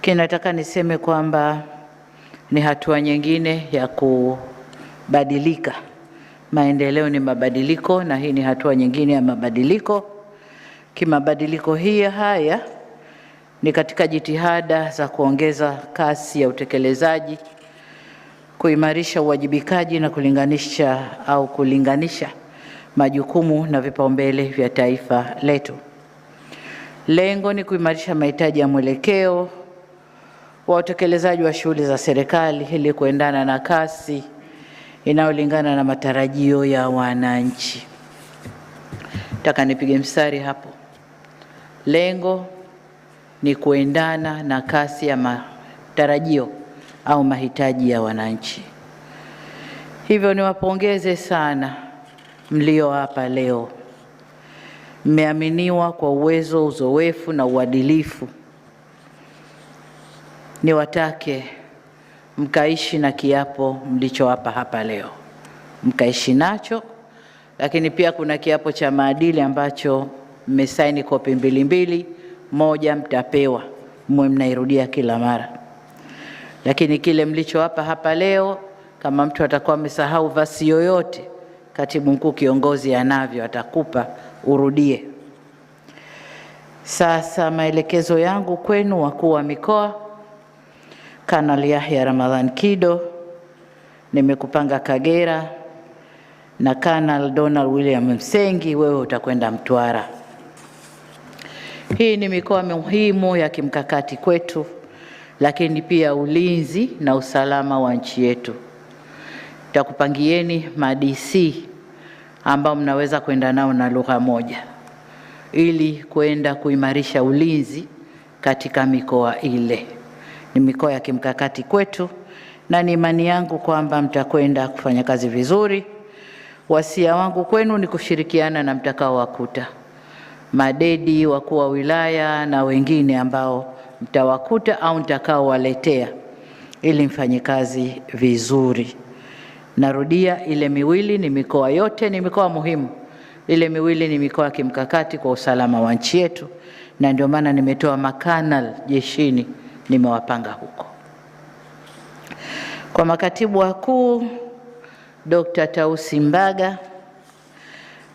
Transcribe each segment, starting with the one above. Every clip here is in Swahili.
Kinataka niseme kwamba ni hatua nyingine ya kubadilika. Maendeleo ni mabadiliko, na hii ni hatua nyingine ya mabadiliko. Kimabadiliko haya ni katika jitihada za kuongeza kasi ya utekelezaji, kuimarisha uwajibikaji na kulinganisha majukumu na vipaumbele vya taifa letu. Lengo ni kuimarisha mahitaji ya mwelekeo wa utekelezaji wa shughuli za serikali ili kuendana na kasi inayolingana na matarajio ya wananchi. Nataka nipige mstari hapo. Lengo ni kuendana na kasi ya matarajio au mahitaji ya wananchi. Hivyo niwapongeze sana mlio hapa leo. Mmeaminiwa kwa uwezo, uzoefu na uadilifu. Niwatake mkaishi na kiapo mlichowapa hapa leo. Mkaishi nacho, lakini pia kuna kiapo cha maadili ambacho mmesaini kopi mbili, moja mtapewa, mwe mnairudia kila mara. Lakini kile mlichowapa hapa leo, kama mtu atakuwa amesahau vasi yoyote, Katibu Mkuu Kiongozi anavyo, atakupa urudie. Sasa maelekezo yangu kwenu wakuu wa mikoa. Kanali Yahya Ramadhan Kido, nimekupanga Kagera, na Kanali Donald William Msengi, wewe utakwenda Mtwara. Hii ni mikoa muhimu ya kimkakati kwetu, lakini pia ulinzi na usalama wa nchi yetu. Tutakupangieni ma-DC ambao mnaweza kwenda nao na lugha moja ili kwenda kuimarisha ulinzi katika mikoa ile. Ni mikoa ya kimkakati kwetu, na ni imani yangu kwamba mtakwenda kufanya kazi vizuri. Wasia wangu kwenu ni kushirikiana na mtakaowakuta, madedi, wakuu wa wilaya na wengine ambao mtawakuta au mtakaowaletea, ili mfanye kazi vizuri. Narudia, ile miwili ni mikoa yote, ni mikoa muhimu. Ile miwili ni mikoa ya kimkakati kwa usalama wa nchi yetu, na ndio maana nimetoa makanal jeshini, nimewapanga huko. Kwa makatibu wakuu, Dr. Tausi Mbaga,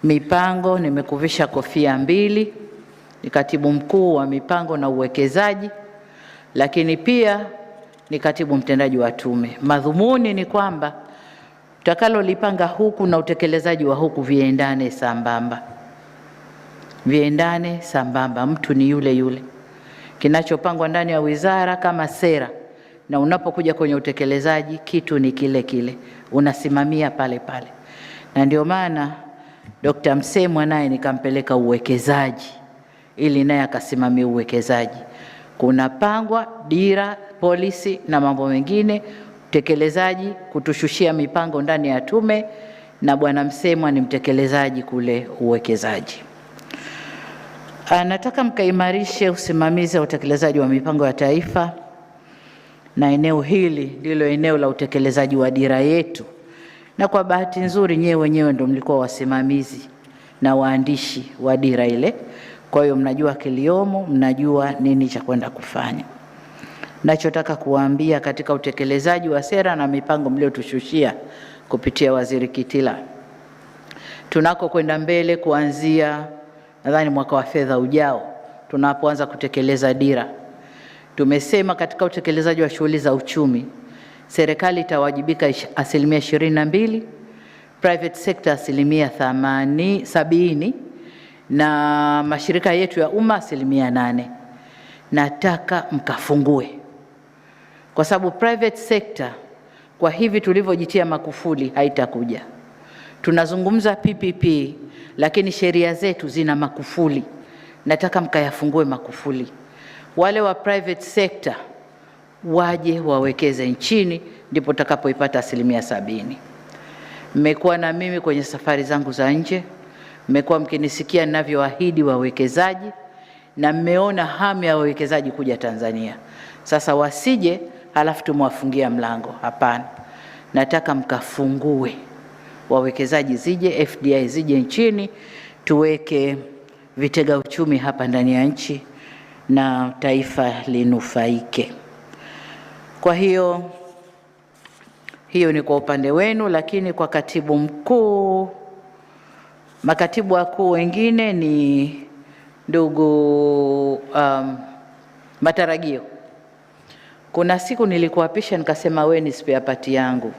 mipango, nimekuvisha kofia mbili, ni katibu mkuu wa mipango na uwekezaji, lakini pia ni katibu mtendaji wa tume. Madhumuni ni kwamba utakalolipanga huku na utekelezaji wa huku viendane sambamba. Viendane sambamba, mtu ni yule yule. Kinachopangwa ndani ya wizara kama sera, na unapokuja kwenye utekelezaji kitu ni kile kile, unasimamia pale pale. Na ndio maana Dr. Msemwa naye nikampeleka uwekezaji ili naye akasimamia uwekezaji. Kuna pangwa dira, policy na mambo mengine, utekelezaji kutushushia mipango ndani ya tume, na bwana Msemwa ni mtekelezaji kule uwekezaji. Nataka mkaimarishe usimamizi wa utekelezaji wa mipango ya taifa, na eneo hili ndilo eneo la utekelezaji wa dira yetu, na kwa bahati nzuri nyewe wenyewe ndio mlikuwa wasimamizi na waandishi wa dira ile. Kwa hiyo mnajua kiliomo, mnajua nini cha kwenda kufanya. Nachotaka kuwaambia katika utekelezaji wa sera na mipango mliotushushia kupitia Waziri Kitila, tunako kwenda mbele kuanzia nadhani mwaka wa fedha ujao tunapoanza kutekeleza dira. Tumesema katika utekelezaji wa shughuli za uchumi, serikali itawajibika 22%, private sector 70%, na mashirika yetu ya umma 8%. Nataka mkafungue, kwa sababu private sector kwa hivi tulivyojitia makufuli haitakuja. Tunazungumza PPP, lakini sheria zetu zina makufuli. Nataka mkayafungue makufuli. Wale wa private sector waje wawekeze nchini, ndipo takapoipata 70%. Mmekuwa na mimi kwenye safari zangu za nje, mmekuwa mkinisikia ninavyoahidi wawekezaji, na mmeona hamu ya wawekezaji kuja Tanzania. Sasa wasije halafu tumwafungia mlango. Hapana, nataka mkafungue, wawekezaji zije, FDI zije nchini, tuweke vitega uchumi hapa ndani ya nchi, na taifa linufaike. Kwa hiyo ni kwa upande wenu, lakini kwa katibu mkuu, makatibu wakuu wengine ni ndugu Matarajio. Kuna siku nilikuapisha nikasema wewe ni spare part yangu.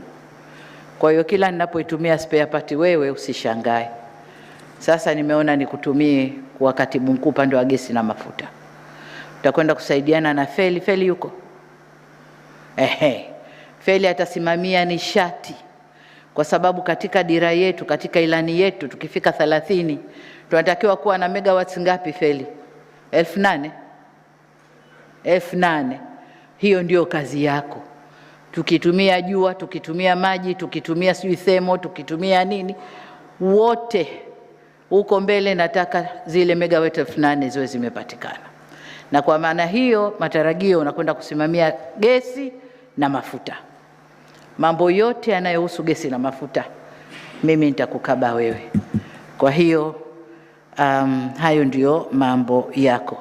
Kwa hiyo kila ninapoitumia spare part wewe usishangae. Sasa nimeona nikutumie kwa katibu mkuu upande wa gesi na mafuta. Tutakwenda kusaidiana na Feli. Feli yuko? Feli atasimamia nishati, kwa sababu katika dira yetu, katika ilani yetu tukifika 30 tunatakiwa kuwa na megawatts ngapi Feli? 8,000. 8,000. Hiyo ndio kazi yako. Tukitumia jua, tukitumia maji, tukitumia thermo, tukitumia nini, wote huko mbele nataka zile megawatt 8,000 ziwe zimepatikana. Na kwa maana hiyo Matarajio unakwenda kusimamia gesi na mafuta. Mambo yote yanayohusu gesi na mafuta mimi nitakukaba wewe. Kwa hiyo hayo ndio mambo yako.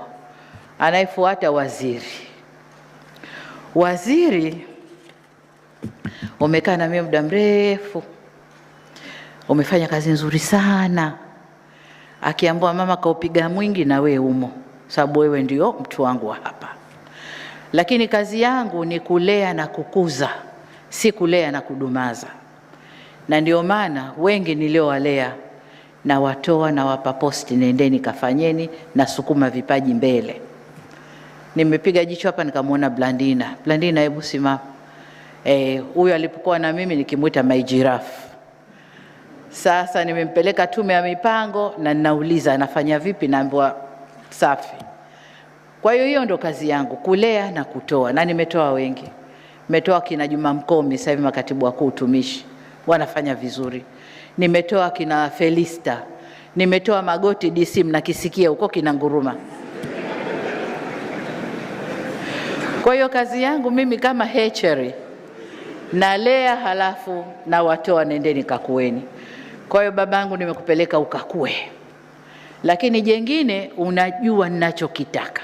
Anayefuata waziri. Waziri umekaa na mimi muda mrefu, umefanya kazi nzuri sana. Akiambiwa mama kaupiga mwingi na wewe umo, sababu wewe ndio mtu wangu wa hapa. Lakini kazi yangu ni kulea na kukuza, si kulea na kudumaza. Na ndio maana wengi niliowalea na watoa na wapa posti, nendeni kafanyeni na sukuma vipaji mbele. Nimepiga jicho hapa nikamwona Blandina. Blandina, hebu simama. Huyu alipokuwa na mimi nikimuita my giraffe. Sasa nimempeleka tume ya mipango na ninauliza anafanya vipi, naambiwa safi. Kwa hiyo ndo kazi yangu, kulea na kutoa, na nimetoa wengi. Nimetoa kina Juma Mkomi, sasa hivi makatibu wakuu utumishi, wanafanya vizuri. Nimetoa kina Felista, nimetoa Magoti DC, mnakisikia huko kina nguruma. Kwa hiyo kazi yangu mimi kama hatchery, nalea halafu na watoa, nendeni kakueni. Kwa hiyo babangu nimekupeleka ukakue. Lakini jengine, unajua ninachokitaka.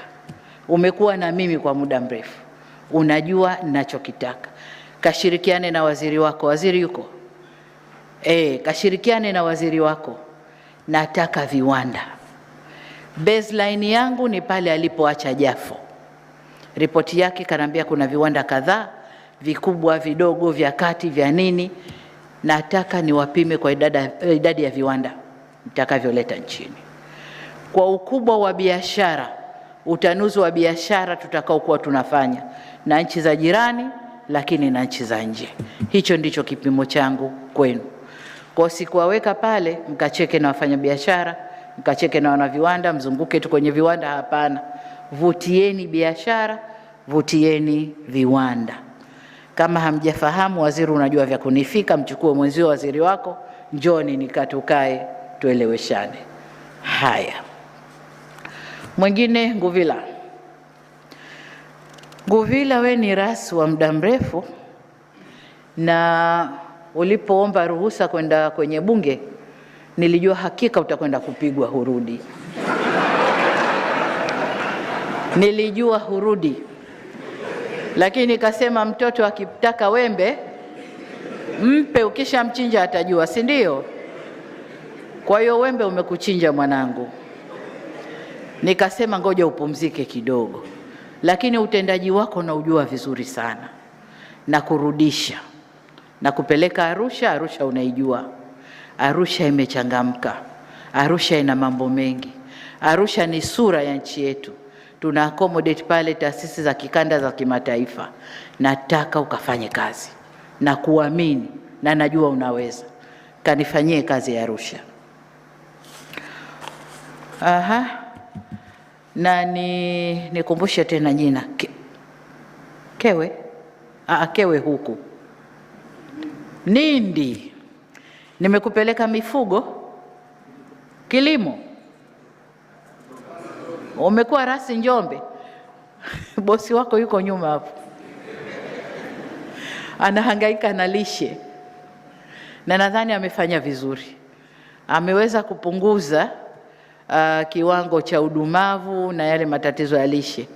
Umekuwa na mimi kwa muda mrefu, unajua ninachokitaka. Kashirikiane na waziri wako. Waziri yuko? Kashirikiane na waziri wako. Nataka viwanda. Baseline yangu ni pale alipoacha Jafo. Ripoti yake kanambia kuna viwanda kadhaa, vikubwa, vidogo, vya kati, vya nini. Nataka niwapime kwa idadi ya viwanda nitakavyoleta nchini. Kwa ukubwa wa biashara, utanuzi wa biashara tutakao kuwa tunafanya na nchi za jirani, lakini na nchi za nje. Hicho ndicho kipimo changu kwenu. Kwa sikuwaweka pale mkacheke na wafanyabiashara, mkacheke na wanaviwanda, mzunguke tu kwenye viwanda. Hapana. Vutieni biashara, vutieni viwanda. Kama hamjafahamu, waziri unajua vya kunifika, mchukue mwenzio waziri wako, njoni nikatukae tueleweshane. Haya. Mwingine Nguvila. Nguvila, we ni rasi wa muda mrefu, na ulipoomba ruhusa kwenda kwenye bunge nilijua hakika utakwenda kupigwa hurudi. Nilijua hurudi. Lakini nikasema mtoto akitaka wembe mpe, ukisha mchinja atajua, si ndio? Kwa hiyo wembe umekuchinja mwanangu. Nikasema ngoja upumzike kidogo. Lakini utendaji wako na ujua vizuri sana. Na kurudisha na kupeleka Arusha. Arusha unaijua. Arusha imechangamka. Arusha ina mambo mengi. Arusha ni sura ya nchi yetu. Tuna accommodate pale taasisi za kikanda za kimataifa. Nataka ukafanye kazi na kuamini, na najua unaweza. Kanifanyie kazi ya Arusha. Na nikumbushe tena jina. Kewe? Kewe huku. Nindi. Nimekupeleka mifugo, kilimo. Umekuwa rasi Njombe. Bosi wako yuko nyuma hapo. Anahangaika na lishe. Na nadhani amefanya vizuri. Ameweza kupunguza kiwango cha udumavu na yale matatizo ya lishe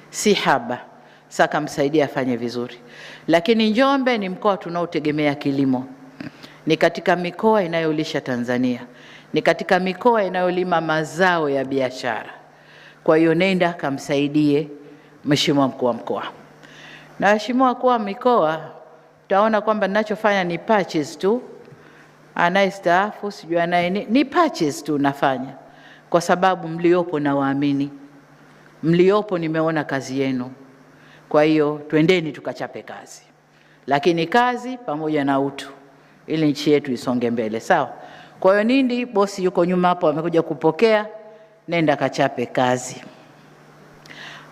si haba, saka msaidia afanye vizuri. Lakini Njombe ni mkoa tunaotegemea kilimo, ni katika mikoa inayolisha Tanzania, ni katika mikoa inayolima mazao ya biashara. Kwa hiyo nenda kamsaidie Mheshimiwa mkuu wa mkoa. Na Mheshimiwa wakuu wa mikoa, utaona kwamba ninachofanya ni patches tu, anayestaafu sijui anaye ni patches tu nafanya, kwa sababu mliopo na waamini, mliopo nimeona kazi yenu. Kwa hiyo twendeni tukachape kazi, lakini kazi pamoja na utu, ili nchi yetu isonge mbele, sawa? Kwa hiyo Nindi bosi yuko nyuma hapo, amekuja kupokea, nenda kachape kazi.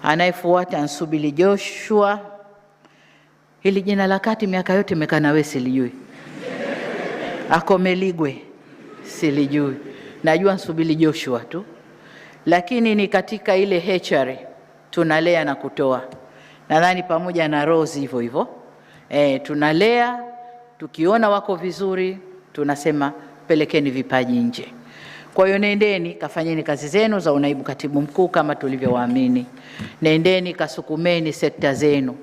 Anayefuata Nsubili Joshua. Hili jina la kati miaka yote imekaa na wewe silijui. Akomeligwe silijui. Najua Nsubili Joshua tu. Lakini ni katika ile HR tunalea na kutoa. Nadhani pamoja na Rose hivyo hivyo. Tunalea, tukiona wako vizuri, tunasema pelekeni vipaji nje. Kwa hiyo nendeni kafanyeni kazi zenu za unaibu katibu mkuu kama tulivyowaamini. Nendeni kasukumeni sekta zenu.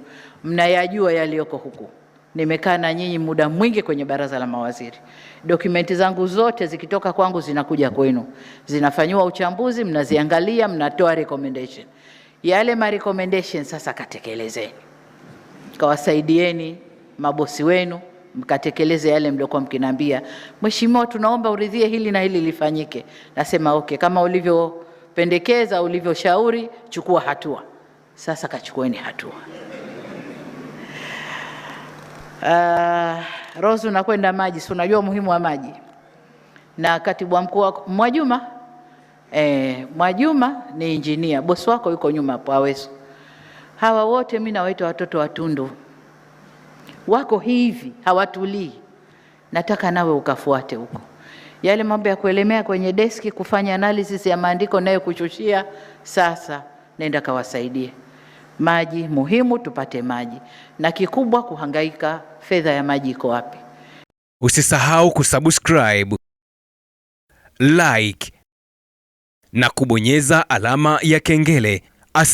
Mnayajua yaliyoko huku. Nimekaa na nyinyi muda mwingi kwenye baraza la mawaziri. Dokumenti zangu zote zikitoka kwangu zinakuja kwenu. Zinafanywa uchambuzi, mnaziangalia, mnatoa recommendation. Yale ma recommendation sasa katekelezeni. Kawasaidieni mabosi wenu mkatekeleze yale mliokuwa mkinambia, Mheshimiwa tunaomba uridhie hili na hili lifanyike. Nasema okay, kama ulivyopendekeza, ulivyoshauri, chukua hatua. Sasa kachukueni hatua. Rose unakwenda maji, si unajua umuhimu wa maji. Na katibu mkuu Mwajuma, Mwajuma ni engineer, bosi wako yuko nyuma hapo Aweso. Hawa wote mimi nawaita watoto wa Tundu. Wako hivi, hawatulii. Nataka nawe ukafuate huko. Yale mambo ya kuelemea kwenye deski kufanya analysis ya maandiko nayo kuchushia, sasa nenda kawasaidie. Maji muhimu, tupate maji. Na kikubwa kuhangaika fedha ya maji iko wapi. Usisahau kusubscribe, like na kubonyeza alama ya kengele. Asante.